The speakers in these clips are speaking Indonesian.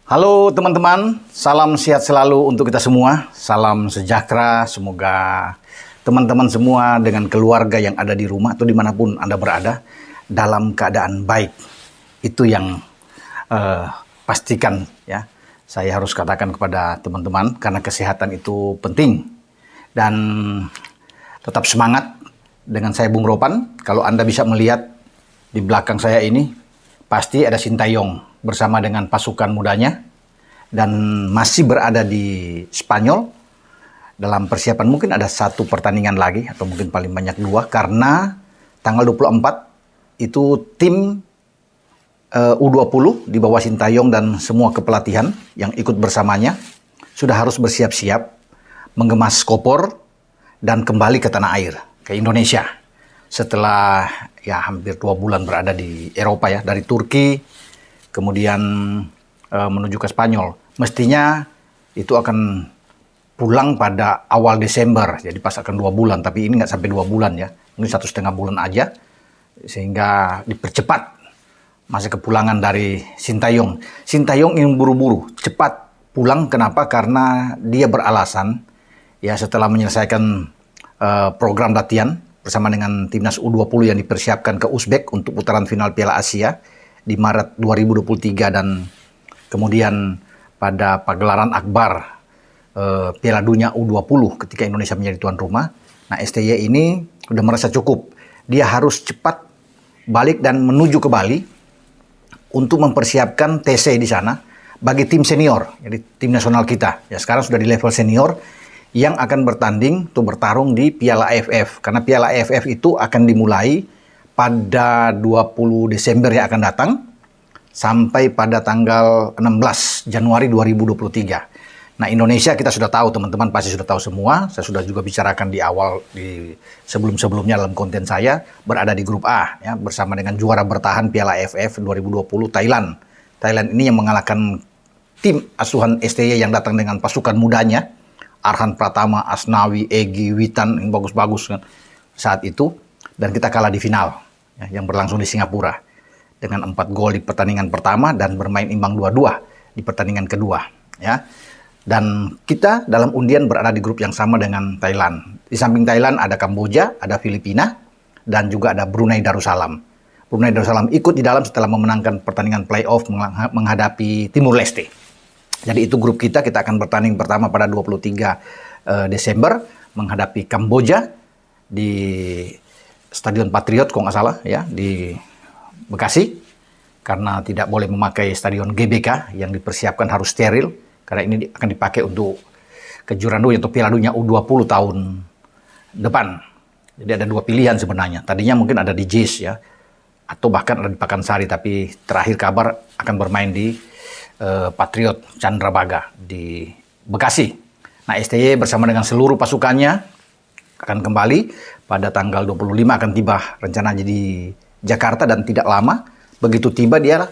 Halo teman-teman, salam sehat selalu untuk kita semua. Salam sejahtera, semoga teman-teman semua dengan keluarga yang ada di rumah atau dimanapun Anda berada dalam keadaan baik. Itu yang pastikan ya. Saya harus katakan kepada teman-teman karena kesehatan itu penting. Dan tetap semangat dengan saya Bung Ropan. Kalau Anda bisa melihat di belakang saya ini, pasti ada Sintayong bersama dengan pasukan mudanya dan masih berada di Spanyol dalam persiapan. Mungkin ada satu pertandingan lagi atau mungkin paling banyak dua, karena tanggal 24 itu tim U20 di bawah Sintayong dan semua kepelatihan yang ikut bersamanya sudah harus bersiap-siap mengemas koper dan kembali ke tanah air, ke Indonesia setelah ya hampir 2 bulan berada di Eropa ya, dari Turki kemudian menuju ke Spanyol. Mestinya itu akan pulang pada awal Desember, jadi pas akan 2 bulan, tapi ini nggak sampai 2 bulan ya, ini 1,5 bulan aja, sehingga dipercepat masa kepulangan dari Sintayong. Sintayong ingin buru-buru, cepat pulang, kenapa? Karena dia beralasan, ya setelah menyelesaikan program latihan bersama dengan timnas U20 yang dipersiapkan ke Uzbek untuk putaran final Piala Asia di Maret 2023 dan kemudian pada pagelaran akbar Piala Dunia U20 ketika Indonesia menjadi tuan rumah. Nah, STY ini sudah merasa cukup. Dia harus cepat balik dan menuju ke Bali untuk mempersiapkan TC di sana bagi tim senior, jadi tim nasional kita. Ya, sekarang sudah di level senior yang akan bertanding atau bertarung di Piala AFF. Karena Piala AFF itu akan dimulai pada 20 Desember yang akan datang sampai pada tanggal 16 Januari 2023. Nah, Indonesia kita sudah tahu, teman-teman pasti sudah tahu semua. Saya sudah juga bicarakan di awal, di sebelum-sebelumnya dalam konten saya, berada di grup A ya, bersama dengan juara bertahan Piala AFF 2020 Thailand. Thailand ini yang mengalahkan tim asuhan STY yang datang dengan pasukan mudanya, Arhan Pratama, Asnawi, Egy, Witan, yang bagus-bagus kan saat itu, dan kita kalah di final ya, yang berlangsung di Singapura dengan 4 gol di pertandingan pertama dan bermain imbang 2-2 di pertandingan kedua ya. Dan kita dalam undian berada di grup yang sama dengan Thailand. Di samping Thailand ada Kamboja, ada Filipina, dan juga ada Brunei Darussalam. Brunei Darussalam ikut di dalam setelah memenangkan pertandingan playoff menghadapi Timur Leste. Jadi itu grup kita akan bertanding pertama pada 23 Desember menghadapi Kamboja di Stadion Patriot kalau nggak salah ya, di Bekasi, karena tidak boleh memakai stadion GBK yang dipersiapkan harus steril, karena ini akan dipakai untuk kejuaraan dunia atau Piala Dunia U20 tahun depan. Jadi ada 2 pilihan sebenarnya. Tadinya mungkin ada di JIS ya, atau bahkan ada di Pakansari, tapi terakhir kabar akan bermain di Patriot Candrabaga di Bekasi. Nah, STY bersama dengan seluruh pasukannya akan kembali pada tanggal 25, akan tiba rencananya di Jakarta, dan tidak lama begitu tiba dia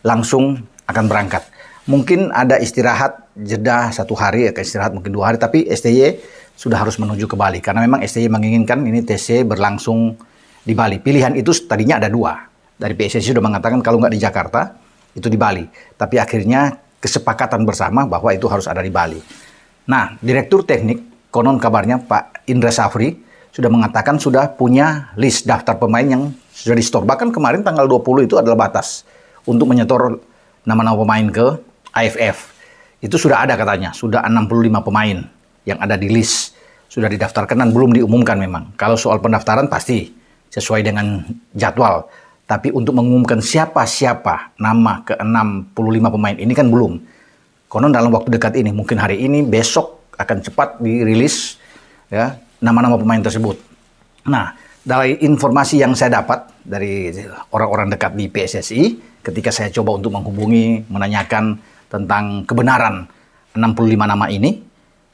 langsung akan berangkat. Mungkin ada istirahat jeda 1 hari, ya istirahat mungkin 2 hari, tapi STY sudah harus menuju ke Bali karena memang STY menginginkan ini TC berlangsung di Bali. Pilihan itu tadinya ada 2. Dari PSSI sudah mengatakan kalau nggak di Jakarta itu di Bali, tapi akhirnya kesepakatan bersama bahwa itu harus ada di Bali. Nah, Direktur Teknik konon kabarnya Pak Indra Safri sudah mengatakan sudah punya list daftar pemain yang sudah di-store. Bahkan kemarin tanggal 20 itu adalah batas untuk menyetor nama-nama pemain ke AFF. Itu sudah ada katanya, sudah 65 pemain yang ada di list, sudah didaftarkan dan belum diumumkan memang. Kalau soal pendaftaran pasti sesuai dengan jadwal. Tapi untuk mengumumkan siapa-siapa nama ke-65 pemain ini kan belum. Konon dalam waktu dekat ini, mungkin hari ini, besok akan cepat dirilis ya nama-nama pemain tersebut. Nah, dari informasi yang saya dapat dari orang-orang dekat di PSSI, ketika saya coba untuk menghubungi, menanyakan tentang kebenaran 65 nama ini,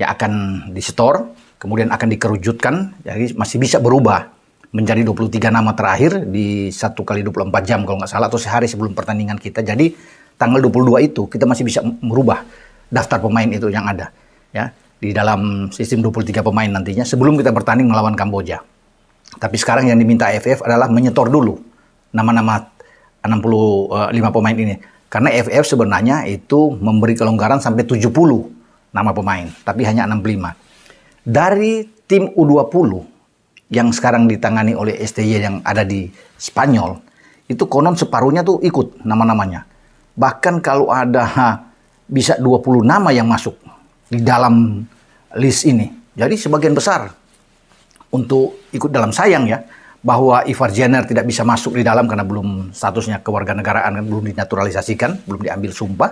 ya akan di-store, kemudian akan dikerucutkan, jadi masih bisa berubah menjadi 23 nama terakhir di 1 kali 24 jam kalau nggak salah, atau sehari sebelum pertandingan kita. Jadi tanggal 22 itu kita masih bisa merubah daftar pemain itu yang ada ya di dalam sistem 23 pemain nantinya sebelum kita bertanding melawan Kamboja. Tapi sekarang yang diminta AFF adalah menyetor dulu nama-nama 65 pemain ini. Karena AFF sebenarnya itu memberi kelonggaran sampai 70 nama pemain, tapi hanya 65. Dari tim U20 yang sekarang ditangani oleh STY yang ada di Spanyol, itu konon separuhnya tuh ikut nama-namanya. Bahkan kalau ada bisa 20 nama yang masuk di dalam list ini. Jadi sebagian besar untuk ikut dalam, sayang ya, bahwa Ivar Jenner tidak bisa masuk di dalam karena belum statusnya kewarganegaraan, kan belum dinaturalisasikan, belum diambil sumpah.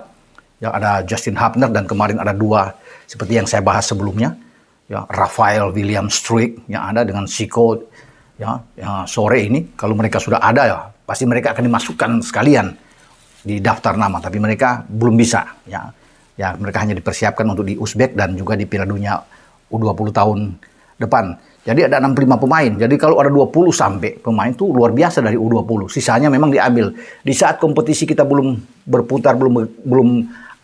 Ya, ada Justin Hubner dan kemarin ada 2 seperti yang saya bahas sebelumnya. Ya, Rafael William Struijk yang ada dengan Zico ya, sore ini. Kalau mereka sudah ada ya, pasti mereka akan dimasukkan sekalian di daftar nama, tapi mereka belum bisa ya. Ya, mereka hanya dipersiapkan untuk di Uzbek dan juga di Piala Dunia U20 tahun depan. Jadi ada 65 pemain. Jadi kalau ada 20 sampai pemain itu luar biasa dari U20. Sisanya memang diambil. Di saat kompetisi kita belum berputar, belum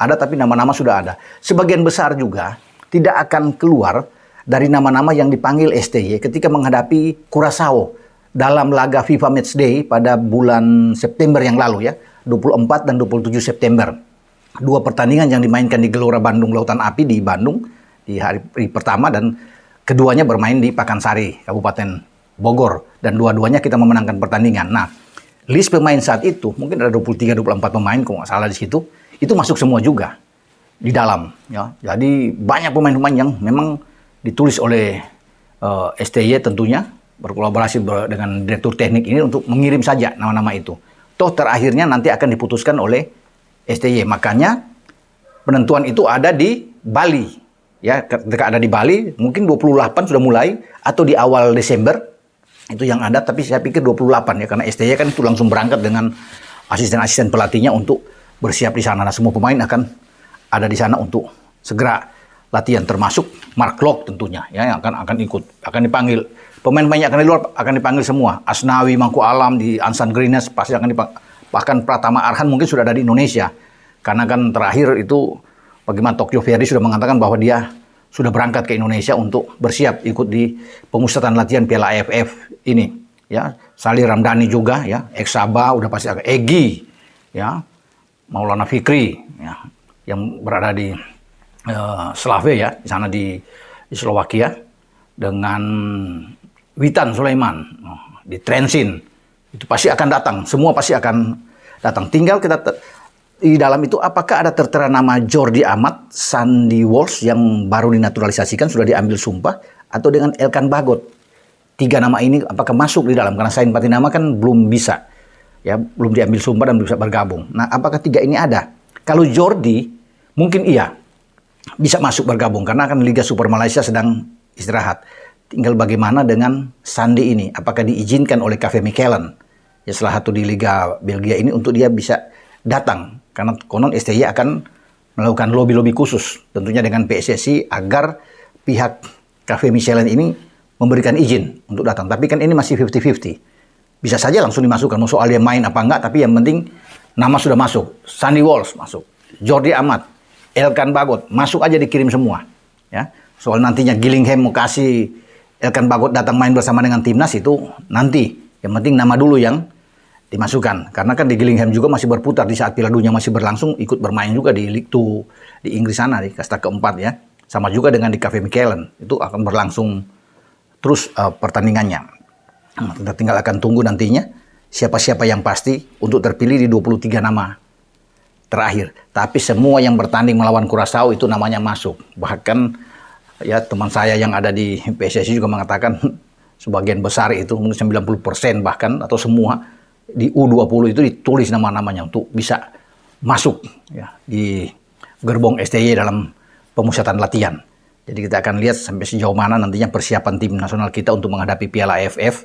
ada, tapi nama-nama sudah ada. Sebagian besar juga tidak akan keluar dari nama-nama yang dipanggil STY ketika menghadapi Curaçao dalam laga FIFA Matchday pada bulan September yang lalu ya. 24 dan 27 September. 2 pertandingan yang dimainkan di Gelora Bandung Lautan Api di Bandung di hari pertama, dan keduanya bermain di Pakansari, Kabupaten Bogor. Dan dua-duanya kita memenangkan pertandingan. Nah, list pemain saat itu, mungkin ada 23-24 pemain, kalau nggak salah di situ, itu masuk semua juga di dalam. Ya. Jadi banyak pemain-pemain yang memang ditulis oleh STY tentunya, berkolaborasi dengan direktur teknik ini untuk mengirim saja nama-nama itu. Toh terakhirnya nanti akan diputuskan oleh STY. Makanya penentuan itu ada di Bali. Ya, ketika ada di Bali, mungkin 28 sudah mulai, atau di awal Desember, itu yang ada, tapi saya pikir 28 ya, karena STY kan itu langsung berangkat dengan asisten-asisten pelatihnya untuk bersiap di sana. Nah, semua pemain akan ada di sana untuk segera latihan, termasuk Mark Klok tentunya, ya, yang akan ikut, akan dipanggil. Pemain-pemain yang akan di luar akan dipanggil semua. Asnawi, Mangku Alam, di Ansan Greenes pasti akan dipanggil. Bahkan Pratama Arhan mungkin sudah ada di Indonesia, karena kan terakhir itu bagaimana Tokyo Verde sudah mengatakan bahwa dia sudah berangkat ke Indonesia untuk bersiap ikut di pemusatan latihan Piala AFF ini. Ya, Salih Ramdhani juga, ya, ex-Sabah udah pasti agak. Egy, ya, Maulana Fikri, ya, yang berada di Slave ya, di sana di Slovakia, dengan Witan Sulaiman di Trenčín, itu pasti akan datang. Semua pasti akan datang. Tinggal kita di dalam itu apakah ada tertera nama Jordi Amat, Sandy Walsh yang baru dinaturalisasikan, sudah diambil sumpah, atau dengan Elkan Bagot. 3 nama ini apakah masuk di dalam? Karena Sain Patinama kan belum bisa, ya, belum diambil sumpah dan belum bisa bergabung. Nah, apakah 3 ini ada? Kalau Jordi mungkin iya bisa masuk bergabung karena kan Liga Super Malaysia sedang istirahat. Tinggal bagaimana dengan Sandy ini? Apakah diizinkan oleh KV Mechelen, ya, salah satu di Liga Belgia ini, untuk dia bisa datang? Karena konon STY akan melakukan lobby-lobby khusus tentunya dengan PSSI agar pihak KV Mechelen ini memberikan izin untuk datang. Tapi kan ini masih 50-50. Bisa saja langsung dimasukkan. Mau soal dia main apa enggak, tapi yang penting nama sudah masuk. Sandy Walsh masuk. Jordi Amat, Elkan Bagot, masuk aja, dikirim semua. Ya. Soal nantinya Gillingham mau kasih Elkan Bagot datang main bersama dengan timnas itu nanti. Yang penting nama dulu yang dimasukkan. Karena kan di Gillingham juga masih berputar di saat Piala Dunia masih berlangsung, ikut bermain juga di League 2 di Inggris sana, di kasta keempat ya. Sama juga dengan di KV Mechelen, itu akan berlangsung terus pertandingannya. Kita tinggal akan tunggu nantinya siapa-siapa yang pasti untuk terpilih di 23 nama terakhir. Tapi semua yang bertanding melawan Curaçao itu namanya masuk. Bahkan ya teman saya yang ada di PSSI juga mengatakan sebagian besar itu, mungkin 90% bahkan atau semua di U20 itu ditulis nama-namanya untuk bisa masuk ya di gerbong STY dalam pemusatan latihan. Jadi kita akan lihat sampai sejauh mana nantinya persiapan tim nasional kita untuk menghadapi Piala AFF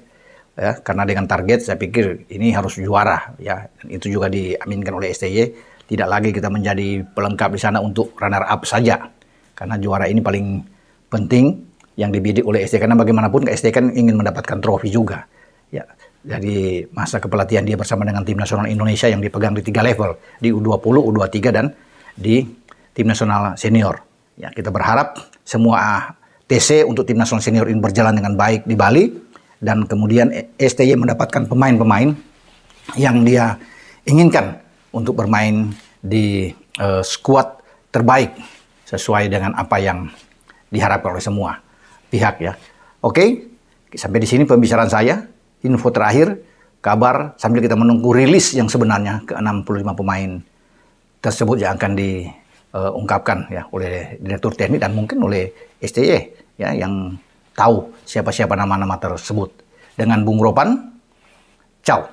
ya, karena dengan target saya pikir ini harus juara ya. Dan itu juga diaminkan oleh STY, tidak lagi kita menjadi pelengkap di sana untuk runner up saja. Karena juara ini paling penting yang dibidik oleh STY, karena bagaimanapun STY kan ingin mendapatkan trofi juga. Ya, jadi masa kepelatihan dia bersama dengan tim nasional Indonesia yang dipegang di 3 level, di U20, U23 dan di tim nasional senior. Ya, kita berharap semua TC untuk tim nasional senior ini berjalan dengan baik di Bali, dan kemudian STY mendapatkan pemain-pemain yang dia inginkan untuk bermain di skuad terbaik sesuai dengan apa yang diharapkan oleh semua pihak ya. Oke, sampai di sini pembicaraan saya. Info terakhir, kabar sambil kita menunggu rilis yang sebenarnya ke 65 pemain tersebut yang akan diungkapkan ya oleh Direktur Teknik dan mungkin oleh STY ya yang tahu siapa-siapa nama-nama tersebut. Dengan Bung Ropan, ciao.